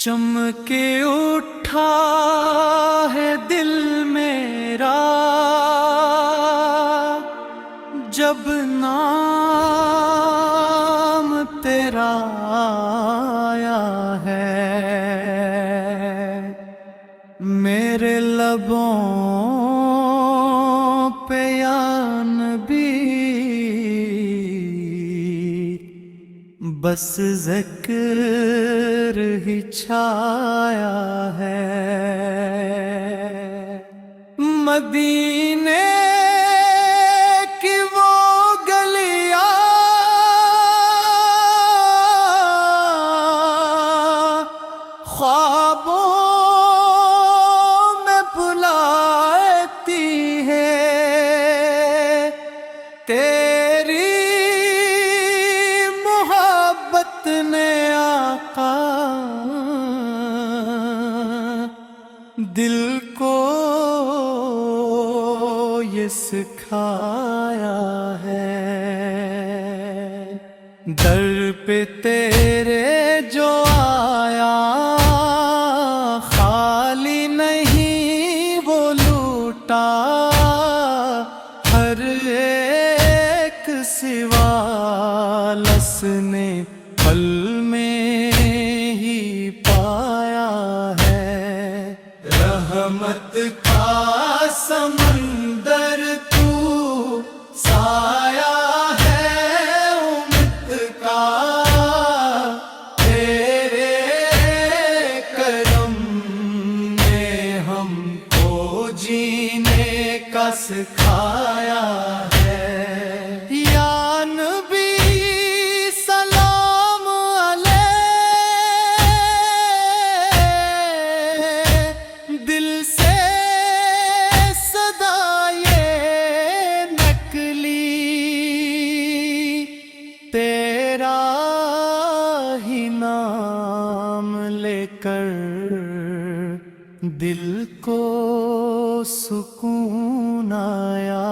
چمکے اٹھا ہے دل میرا جب نام تیرا آیا ہے، میرے لبوں پہ یا نبی بس ذکر ہی چھایا ہے۔ مدینے کی وہ گلیاں خوابوں میں بلاتی ہے، تیری محبت نے آقا دل کو یہ سکھایا ہے۔ در پہ تیرے جو آیا خالی نہیں وہ لوٹا، ہر ایک سوالس نے پل میں ہی پایا ہے۔ رحمت کا سمندر تو سایہ ہے امت کا، تیرے کرم نے ہم کو جینے کا سکھایا ہے۔ یا نبی سلام علیہ، دل سے صدا یہ نکلی، تیرا ہی نام لے کر دل کو سکون آیا